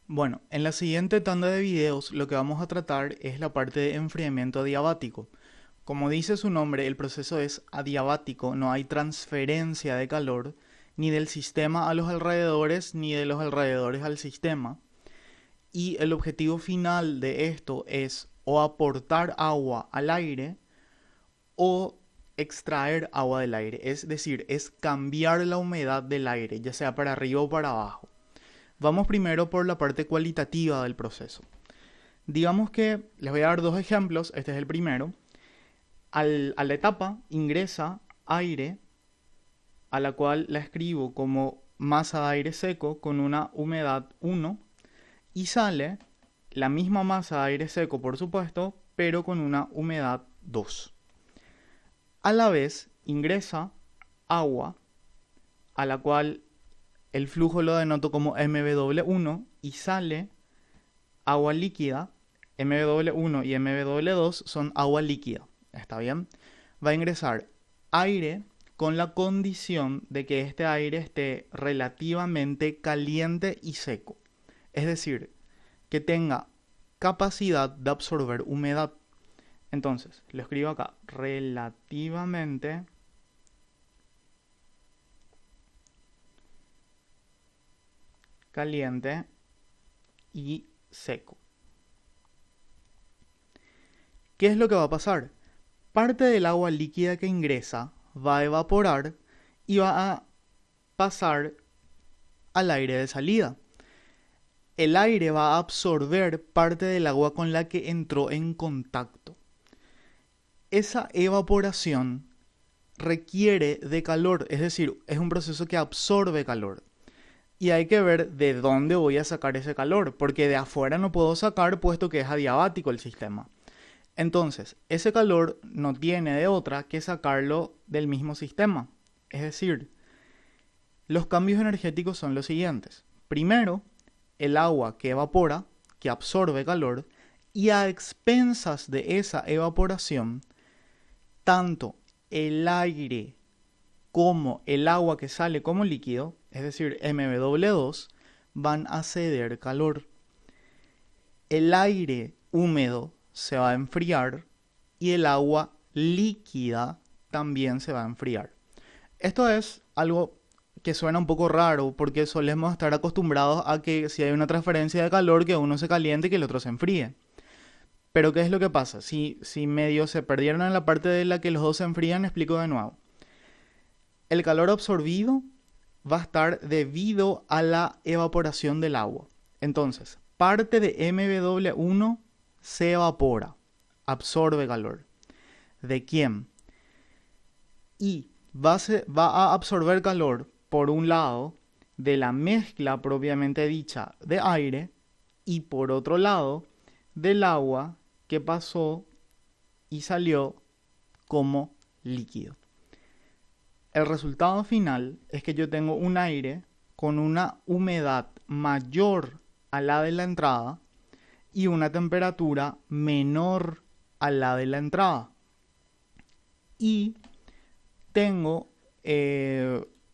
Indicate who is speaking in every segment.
Speaker 1: Bueno, en la siguiente tanda de videos lo que vamos a tratar es la parte de enfriamiento adiabático. Como dice su nombre, el proceso es adiabático, no hay transferencia de calor ni del sistema a los alrededores ni de los alrededores al sistema. Y el objetivo final de esto es o aportar agua al aire o extraer agua del aire. Es decir, es cambiar la humedad del aire, ya sea para arriba o para abajo. Vamos primero por la parte cualitativa del proceso. Digamos que les voy a dar dos ejemplos, este es el primero. A la etapa ingresa aire, a la cual la escribo como masa de aire seco con una humedad 1, y sale la misma masa de aire seco, por supuesto, pero con una humedad 2. A la vez ingresa agua, a la cual el flujo lo denoto como MW1, y sale agua líquida. MW1 y MW2 son agua líquida, ¿está bien? Va a ingresar aire con la condición de que este aire esté relativamente caliente y seco. Es decir, que tenga capacidad de absorber humedad. Entonces, lo escribo acá, relativamente caliente y seco. ¿Qué es lo que va a pasar? Parte del agua líquida que ingresa va a evaporar y va a pasar al aire de salida. El aire va a absorber parte del agua con la que entró en contacto. Esa evaporación requiere de calor, es decir, es un proceso que absorbe calor. Y hay que ver de dónde voy a sacar ese calor, porque de afuera no puedo sacar puesto que es adiabático el sistema. Entonces, ese calor no tiene de otra que sacarlo del mismo sistema. Es decir, los cambios energéticos son los siguientes. Primero, el agua que evapora, que absorbe calor, y a expensas de esa evaporación, tanto el aire como el agua que sale como líquido, es decir, MW2, van a ceder calor. El aire húmedo se va a enfriar y el agua líquida también se va a enfriar. Esto es algo que suena un poco raro porque solemos estar acostumbrados a que si hay una transferencia de calor que uno se caliente y que el otro se enfríe. Pero ¿qué es lo que pasa? Si medio se perdieron en la parte de la que los dos se enfrían, explico de nuevo. El calor absorbido va a estar debido a la evaporación del agua. Entonces, parte de MW1 se evapora, absorbe calor. ¿De quién? Y va a absorber calor, por un lado, de la mezcla propiamente dicha de aire, y por otro lado, del agua que pasó y salió como líquido. El resultado final es que yo tengo un aire con una humedad mayor a la de la entrada y una temperatura menor a la de la entrada. Y tengo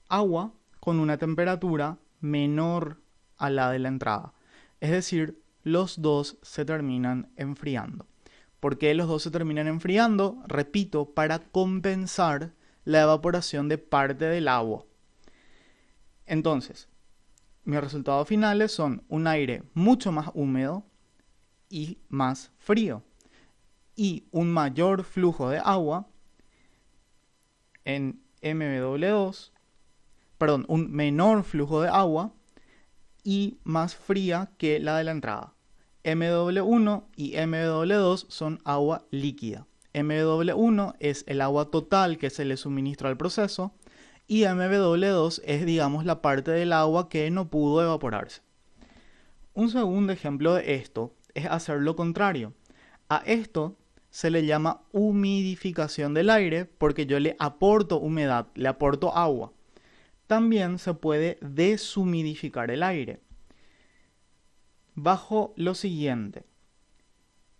Speaker 1: agua con una temperatura menor a la de la entrada. Es decir, los dos se terminan enfriando. ¿Por qué los dos se terminan enfriando? Repito, para compensar la evaporación de parte del agua. Entonces, mis resultados finales son un aire mucho más húmedo y más frío, y un mayor flujo de agua en MW2, perdón, un menor flujo de agua y más fría que la de la entrada. MW1 y MW2 son agua líquida. MW1 es el agua total que se le suministra al proceso y MW2 es, digamos, la parte del agua que no pudo evaporarse. Un segundo ejemplo de esto es hacer lo contrario. A esto se le llama humidificación del aire porque yo le aporto humedad, le aporto agua. También se puede deshumidificar el aire bajo lo siguiente.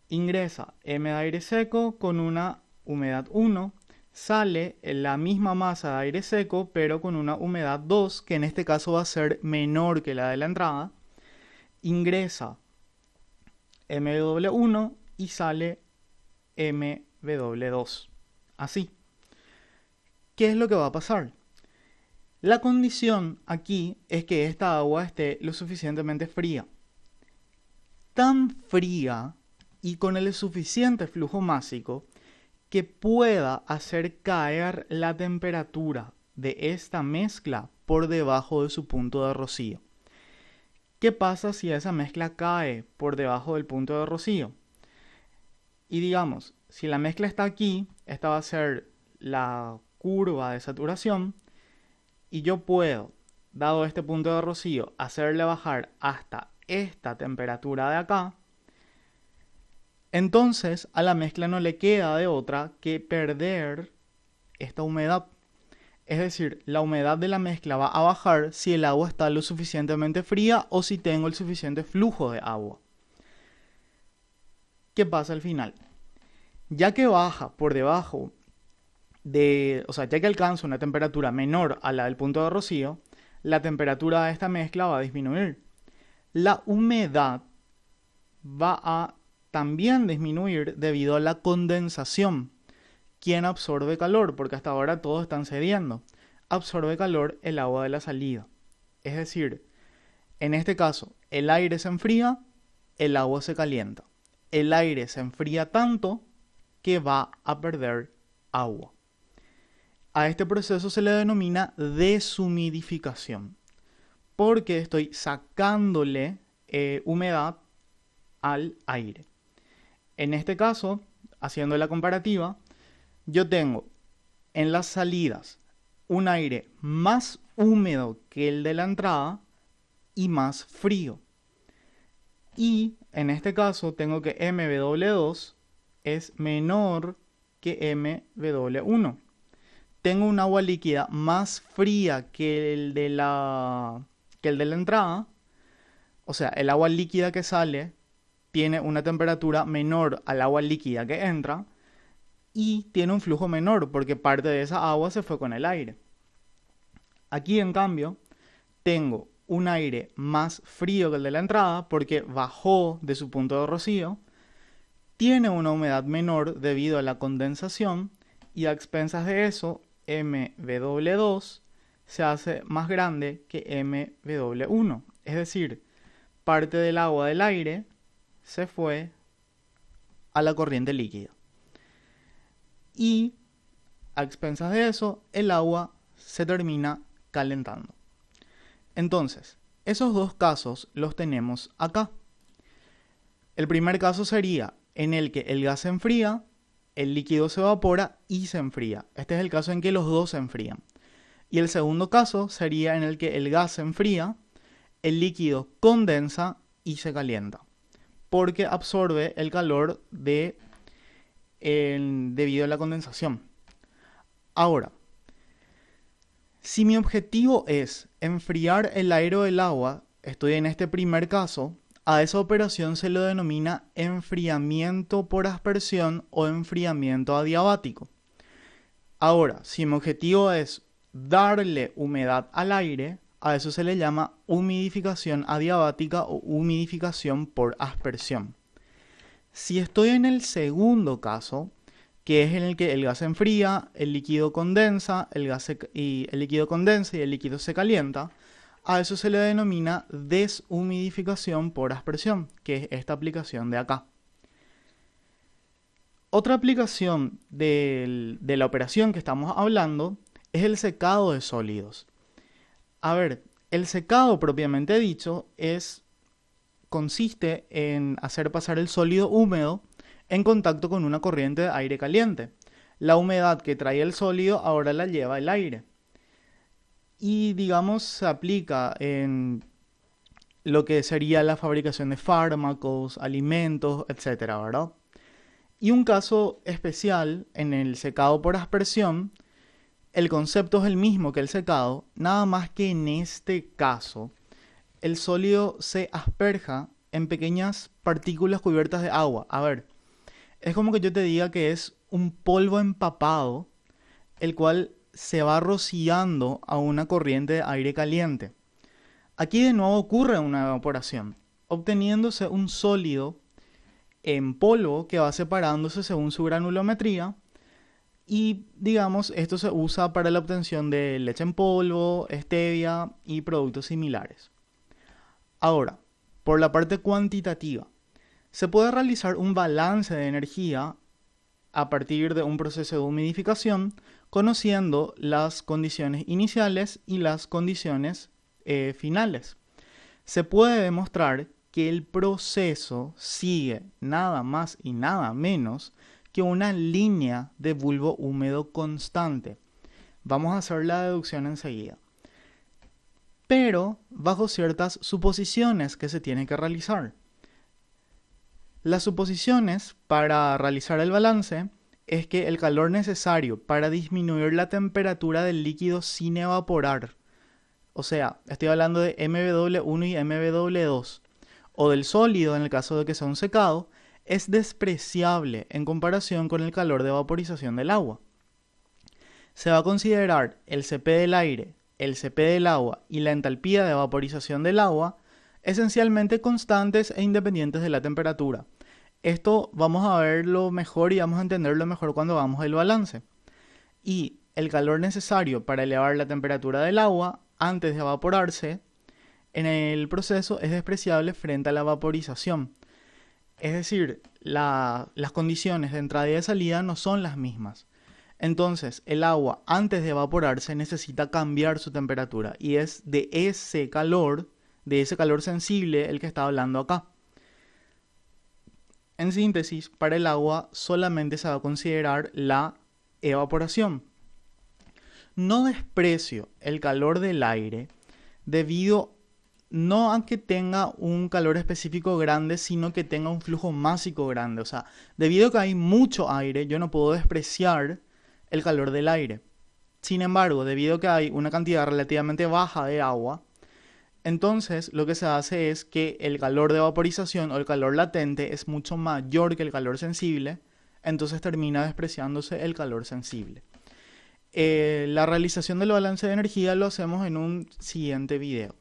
Speaker 1: Ingresa M de aire seco con una humedad 1, sale la misma masa de aire seco pero con una humedad 2, que en este caso va a ser menor que la de la entrada, ingresa MW1 y sale MW2. Así. ¿Qué es lo que va a pasar? La condición aquí es que esta agua esté lo suficientemente fría. Tan fría y con el suficiente flujo másico que pueda hacer caer la temperatura de esta mezcla por debajo de su punto de rocío. ¿Qué pasa si esa mezcla cae por debajo del punto de rocío? Y digamos, si la mezcla está aquí, esta va a ser la curva de saturación, y yo puedo, dado este punto de rocío, hacerle bajar hasta esta temperatura de acá, entonces a la mezcla no le queda de otra que perder esta humedad. Es decir, la humedad de la mezcla va a bajar si el agua está lo suficientemente fría o si tengo el suficiente flujo de agua. ¿Qué pasa al final? Ya que baja por debajo ya que alcanza una temperatura menor a la del punto de rocío, la temperatura de esta mezcla va a disminuir. La humedad va a también disminuir debido a la condensación. ¿Quién absorbe calor? Porque hasta ahora todos están cediendo. Absorbe calor el agua de la salida. Es decir, en este caso, el aire se enfría, el agua se calienta. El aire se enfría tanto que va a perder agua. A este proceso se le denomina deshumidificación, porque estoy sacándole humedad al aire. En este caso, haciendo la comparativa, yo tengo en las salidas un aire más húmedo que el de la entrada y más frío. Y en este caso tengo que MW2 es menor que MW1. Tengo un agua líquida más fría que el de la entrada. O sea, el agua líquida que sale tiene una temperatura menor al agua líquida que entra y tiene un flujo menor porque parte de esa agua se fue con el aire. Aquí, en cambio, tengo un aire más frío que el de la entrada porque bajó de su punto de rocío, tiene una humedad menor debido a la condensación y a expensas de eso, MW2 se hace más grande que MW1. Es decir, parte del agua del aire se fue a la corriente líquida. Y a expensas de eso, el agua se termina calentando. Entonces, esos dos casos los tenemos acá. El primer caso sería en el que el gas se enfría, el líquido se evapora y se enfría. Este es el caso en que los dos se enfrían. Y el segundo caso sería en el que el gas se enfría, el líquido condensa y se calienta, porque absorbe el calor debido a la condensación. Ahora, si mi objetivo es enfriar el aire o el agua, estoy en este primer caso, a esa operación se lo denomina enfriamiento por aspersión o enfriamiento adiabático. Ahora, si mi objetivo es darle humedad al aire, a eso se le llama humidificación adiabática o humidificación por aspersión. Si estoy en el segundo caso, que es en el que el gas se enfría, el líquido condensa, el líquido se calienta, a eso se le denomina deshumidificación por aspersión, que es esta aplicación de acá. Otra aplicación de la operación que estamos hablando es el secado de sólidos. A ver, el secado propiamente dicho consiste en hacer pasar el sólido húmedo en contacto con una corriente de aire caliente. La humedad que trae el sólido ahora la lleva el aire. Y digamos se aplica en lo que sería la fabricación de fármacos, alimentos, etc., ¿verdad? Y un caso especial en el secado por aspersión, el concepto es el mismo que el secado, nada más que en este caso el sólido se asperja en pequeñas partículas cubiertas de agua. A ver, es como que yo te diga que es un polvo empapado, el cual se va rociando a una corriente de aire caliente. Aquí de nuevo ocurre una evaporación. obteniéndose un sólido en polvo que va separándose según su granulometría. Y digamos, esto se usa para la obtención de leche en polvo, stevia y productos similares. Ahora, por la parte cuantitativa, se puede realizar un balance de energía a partir de un proceso de humidificación, conociendo las condiciones iniciales y las condiciones finales. Se puede demostrar que el proceso sigue nada más y nada menos que una línea de bulbo húmedo constante. Vamos a hacer la deducción enseguida. Pero bajo ciertas suposiciones que se tienen que realizar. Las suposiciones para realizar el balance es que el calor necesario para disminuir la temperatura del líquido sin evaporar, o sea, estoy hablando de MW1 y MW2, o del sólido en el caso de que sea un secado, es despreciable en comparación con el calor de vaporización del agua. Se va a considerar el Cp del aire, el Cp del agua y la entalpía de vaporización del agua esencialmente constantes e independientes de la temperatura. Esto vamos a verlo mejor y vamos a entenderlo mejor cuando hagamos el balance. Y el calor necesario para elevar la temperatura del agua antes de evaporarse en el proceso es despreciable frente a la vaporización. Es decir, las condiciones de entrada y de salida no son las mismas. Entonces, el agua antes de evaporarse necesita cambiar su temperatura y es de ese calor sensible el que está hablando acá. En síntesis, para el agua solamente se va a considerar la evaporación. No desprecio el calor del aire debido no a que tenga un calor específico grande, sino que tenga un flujo másico grande. O sea, debido a que hay mucho aire, yo no puedo despreciar el calor del aire. Sin embargo, debido a que hay una cantidad relativamente baja de agua, entonces lo que se hace es que el calor de vaporización o el calor latente es mucho mayor que el calor sensible, entonces termina despreciándose el calor sensible. La realización del balance de energía lo hacemos en un siguiente video.